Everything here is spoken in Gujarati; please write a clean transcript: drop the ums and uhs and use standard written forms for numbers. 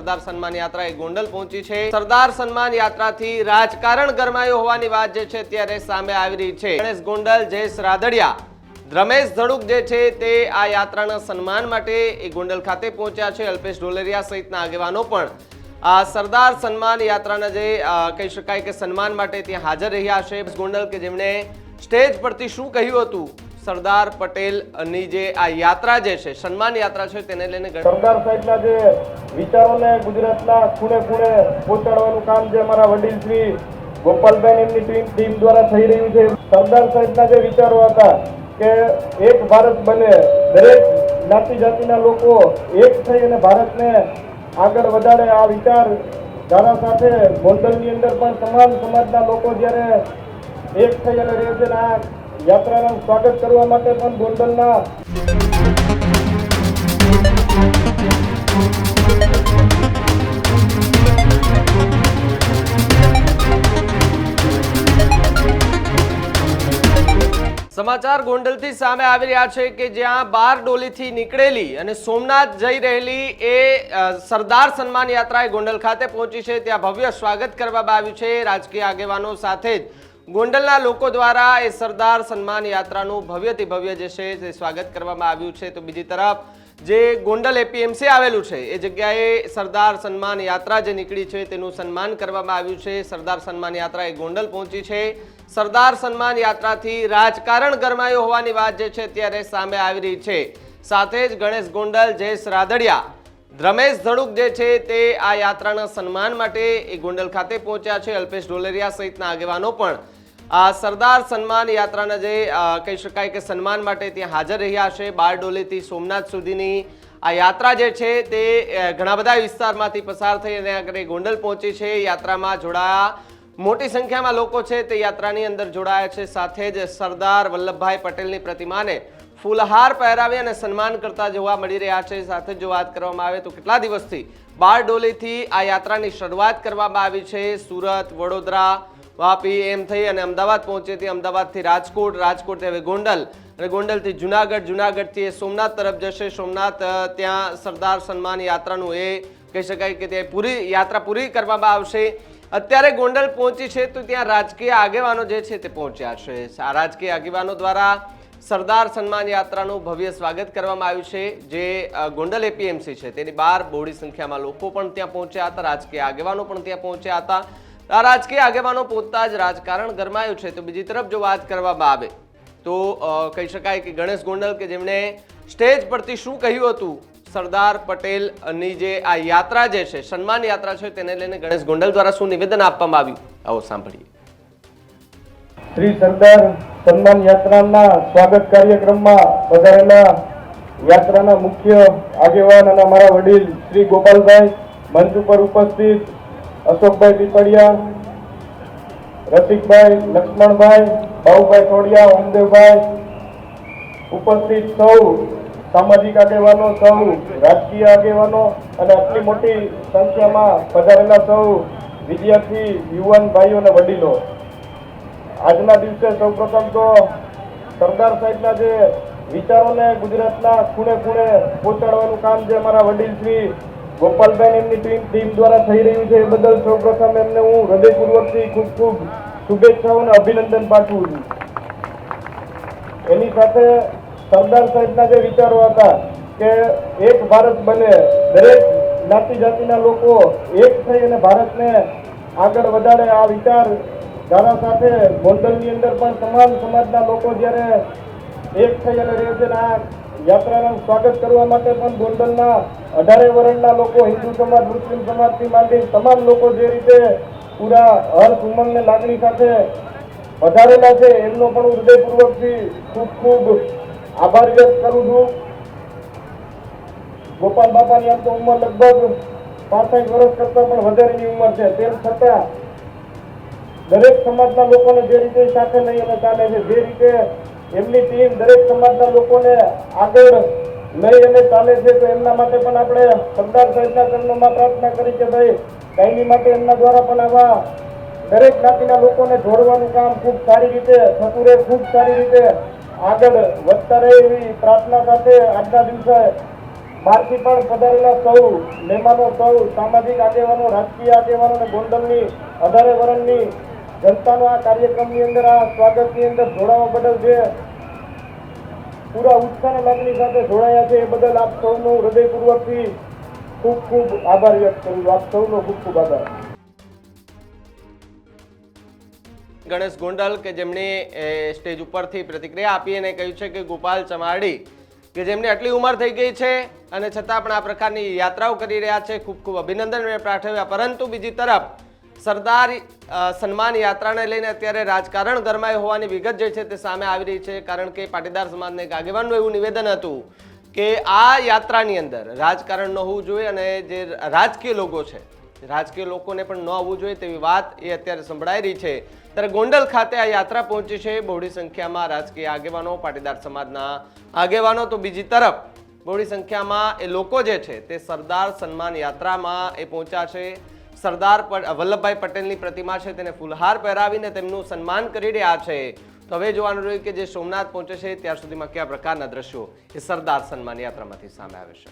સરદાર સન્માન યાત્રા એ ગોંડલ પહોંચી છે। સરદાર સન્માન યાત્રાથી રાજકારણ ગરમાયું હોવાની વાત જે છે ત્યારે સામે આવી રહી છે। ગણેશ ગોંડલ, જયેશ રાદડિયા, રમેશ ધડુક જે છે તે આ યાત્રાના સન્માન માટે એ ગોંડલ ખાતે પહોંચ્યા છે। અલ્પેશ ઢોલરિયા સહિતના આગેવાનો પણ આ સરદાર સન્માન યાત્રાના જે કહી શકાય કે સન્માન માટે ત્યાં હાજર રહ્યા છે। ગોંડલ કે જેમણે સ્ટેજ પરથી શું કહ્યું હતું, સરદાર પટેલની જે આ યાત્રા જે છે સન્માન યાત્રા છે તેને લઈને સરદાર સાહેબના જે વિચારોને ગુજરાતના ખૂણે ખૂણે પહોંચાડવાનું કામ જે અમારા વડીલ શ્રી ગોપાલભાઈ એમની ટીમ દ્વારા થઈ રહ્યું છે। સરદાર સાહેબના જે વિચારો હતા કે એક ભારત બને, દરેક જ્ઞાતિ જાતિના લોકો એક થઈ અને ભારતને આગળ વધારે, આ વિચાર ધારા સાથે ગોંડલની અંદર પણ તમામ સમાજના લોકો જ્યારે એક થઈ અને રહે છે, આ યાત્રાનું સ્વાગત કરવા માટે પણ ગોંડલના સમાચાર ગોંડલથી સામે આવી રહ્યા છે કે જ્યાં બારડોલીથી નીકળેલી અને સોમનાથ જઈ રહેલી એ સરદાર સન્માન યાત્રા ગોંડલ ખાતે પહોંચી છે। ત્યાં ભવ્ય સ્વાગત કરવામાં આવ્યું છે રાજકીય આગેવાનો સાથે જ ગોંડલના લોકો દ્વારા એ સરદાર સન્માન યાત્રાનું ભવ્યથી ભવ્ય જે છે તે સ્વાગત કરવામાં આવ્યું છે। તો બીજી તરફ જે ગોંડલ એપીએમસી આવેલું છે એ જગ્યાએ સરદાર સન્માન યાત્રા જે નીકળી છે તેનું સન્માન કરવામાં આવ્યું છે। સરદાર સન્માન યાત્રા એ ગોંડલ પહોંચી છે। સરદાર સન્માન યાત્રાથી રાજકારણ ગરમાયું હોવાની વાત જે છે ત્યારે સામે આવી રહી છે। સાથે જ ગણેશ ગોંડલ, જયેશ રાદડિયા, રમેશ ધડુક જે છે તે આ યાત્રાના સન્માન માટે એ ગોંડલ ખાતે પહોંચ્યા છે। અલ્પેશ ઢોલરિયા સહિતના આગેવાનો પણ આ સરદાર સન્માન યાત્રાના જે કહી શકાય કે સન્માન માટે ત્યાં હાજર રહ્યા છે। બારડોલીથી સોમનાથ સુધીની આ યાત્રા જે છે તે ઘણા બધા વિસ્તારમાંથી પસાર થઈ અને આગળ ગોંડલ પહોંચી છે। યાત્રામાં જોડાયા મોટી સંખ્યામાં લોકો છે તે યાત્રાની અંદર જોડાયા છે। સાથે જ સરદાર વલ્લભભાઈ પટેલની પ્રતિમાને ફૂલહાર પહેરાવી અને સન્માન કરતા જોવા મળી રહ્યા છે। સાથે જો વાત કરવામાં આવે તો કેટલા દિવસથી બારડોલીથી આ યાત્રાની શરૂઆત કરવામાં આવી છે। સુરત, વડોદરા, વાપી એમ થઈ અને અમદાવાદ પહોંચી હતી। અમદાવાદથી રાજકોટ, રાજકોટથી હવે ગોંડલ અને ગોંડલથી જુનાગઢ, જુનાગઢથી સોમનાથ તરફ જશે। સોમનાથ ત્યાં સરદાર સન્માન યાત્રાનું એ કહી શકાય કે તે યાત્રા પૂરી કરવામાં આવશે। અત્યારે ગોંડલ પહોંચી છે તો ત્યાં રાજકીય આગેવાનો જે છે તે પહોંચ્યા છે। આ રાજકીય આગેવાનો દ્વારા સરદાર સન્માન યાત્રાનું ભવ્ય સ્વાગત કરવામાં આવ્યું છે। જે ગોંડલ એપીએમસી છે તેની બહાર બહોળી સંખ્યામાં લોકો પણ ત્યાં પહોંચ્યા હતા, રાજકીય આગેવાનો પણ ત્યાં પહોંચ્યા હતા। આ રાજકીય આગેવાનો પહોંચતા જ રાજકારણ ગરમાયું છે। તો બીજી તરફ જો વાત કરવામાં આવે તો કહી શકાય કે ગણેશ ગોંડલ કે જેમણે સ્ટેજ પરથી શું કહ્યું હતું, સરદાર પટેલની જે આ યાત્રા જે છે સન્માન યાત્રા છે તેને લઈને ગણેશ ગોંડલ દ્વારા શું નિવેદન આપવામાં આવ્યું, આવો સાંભળીએ। શ્રી સરદાર સન્માન યાત્રાના સ્વાગત કાર્યક્રમમાં પધારેલા યાત્રાના મુખ્ય આગેવાન અને અમારા વડીલ શ્રી ગોપાલભાઈ, મંચ ઉપર ઉપસ્થિત અશોકભાઈ પીપળિયા, રસિકભાઈ, લક્ષ્મણભાઈ, બાબુભાઈ થોડિયા, ઓમદેવભાઈ, ઉપસ્થિત સૌ સામાજિક આગેવાનો, સૌ રાજકીય આગેવાનો અને આટલી મોટી સંખ્યામાં પધારેલા સૌ વિદ્યાર્થી, યુવાન ભાઈઓ અને વડીલો, આજના દિવસે સૌપ્રથમ તો સરદાર સાહેબના જે વિચારોને ગુજરાતના ખૂણે ખૂણે પહોંચાડવાનું કામ જે અમારા વડીલ શ્રી ગોપાલભાઈ એમની ટીમ દ્વારા થઈ રહ્યું છે એ બદલ સૌપ્રથમ એમને હું હૃદયપૂર્વકથી ખૂબ ખૂબ શુભેચ્છાઓ અને અભિનંદન પાઠવું છું। એની સાથે સરદાર સાહેબના જે વિચારો હતા કે એક ભારત બને, દરેક જ્ઞાતિ જાતિના લોકો એક થઈ અને ભારતને આગળ વધારે, આ વિચાર ધારા સાથે ગોંડલની અંદર પણ તમામ સમાજના લોકો જ્યારે એક થઈ અને રહે છે, આ યાત્રાનું સ્વાગત કરવા માટે પણ ગોંડલના 18 વર્ણના લોકો, હિન્દુ સમાજ, મુસ્લિમ સમાજથી માંડી તમામ લોકો જે રીતે પૂરા હર્ષ, ઉમંગ ને લાગણી સાથે વધારેલા છે એમનો પણ હું હૃદયપૂર્વકથી ખૂબ ખૂબ આભાર વ્યક્ત કરું છું। ગોપાલ બાપાની આમ તો ઉંમર લગભગ 65 વર્ષ કરતા પણ વધારેની ઉંમર છે, તેમ છતાં દરેક સમાજના લોકોને જે રીતે સાથે લઈ અને ચાલે છે, જે રીતે એમની ટીમ દરેક સમાજના લોકોને આગળ લઈ અને ચાલે છે, તો એમના માટે પણ આપણે સરદાર સાહેબના ચરણોમાં પ્રાર્થના કરી કે ભાઈ કાયમી માટે એમના દ્વારા પણ આવા દરેક જ્ઞાતિના લોકોને જોડવાનું કામ ખૂબ સારી રીતે થતું રહે, ખૂબ સારી રીતે આગળ વધતા રહે એવી પ્રાર્થના સાથે આજના દિવસે બહારથી પણ પધારેલા સૌ મહેમાનો, સૌ સામાજિક આગેવાનો, રાજકીય આગેવાનો અને ગોંડલની 18 વર્ષની જનતાનો આ કાર્યક્રમની અંદર, આ સ્વાગતની અંદર જોડાવા બદલ જે પૂરા ઉત્સાહ અને લાગણી સાથે જોડાયા છે એ બદલ આપ સૌનો હૃદયપૂર્વકથી ખૂબ ખૂબ આભાર વ્યક્ત કરું છું. આપ સૌનો ખૂબ ખૂબ આભાર. ગણેશ ગોંડલ કે જેમણે સ્ટેજ ઉપરથી પ્રતિક્રિયા આપી અને કહ્યું છે કે ગોપાલ ચમારડી કે જેમની આટલી ઉંમર થઈ ગઈ છે અને છતાં પણ આ પ્રકારની યાત્રાઓ કરી રહ્યા છે, ખૂબ ખૂબ અભિનંદન મેં પાઠવ્યા. પરંતુ બીજી તરફ સરદાર સન્માન યાત્રાને લઈને અત્યારે રાજકારણ ગરમાયું હોવાની વિગત જે છે તે સામે આવી રહી છે. કારણ કે પાટીદાર સમાજના એક આગેવાનનું એવું નિવેદન હતું કે આ યાત્રાની અંદર રાજકારણ ન હોવું જોઈએ અને જે રાજકીય લોકો છે રાજકીય લોકોને પણ ન આવવું જોઈએ તેવી વાત એ અત્યારે સંભળાઈ રહી છે. ત્યારે ગોંડલ ખાતે આ યાત્રા પહોંચી છે બહોળી સંખ્યામાં રાજકીય આગેવાનો, પાટીદાર સમાજના આગેવાનો, તો બીજી તરફ બહોળી સંખ્યામાં એ લોકો જે છે તે સરદાર સન્માન યાત્રામાં એ પહોંચ્યા છે. સરદાર વલ્લભભાઈ પટેલની પ્રતિમા છે તેને ફૂલહાર પહેરાવીને તેમનું સન્માન કરી રહ્યા છે. તો હવે જોવાનું રહ્યું કે જે સોમનાથ પહોંચે છે ત્યાર સુધીમાં કયા પ્રકારના દ્રશ્યો એ સરદાર સન્માન યાત્રામાંથી સામે આવે છે.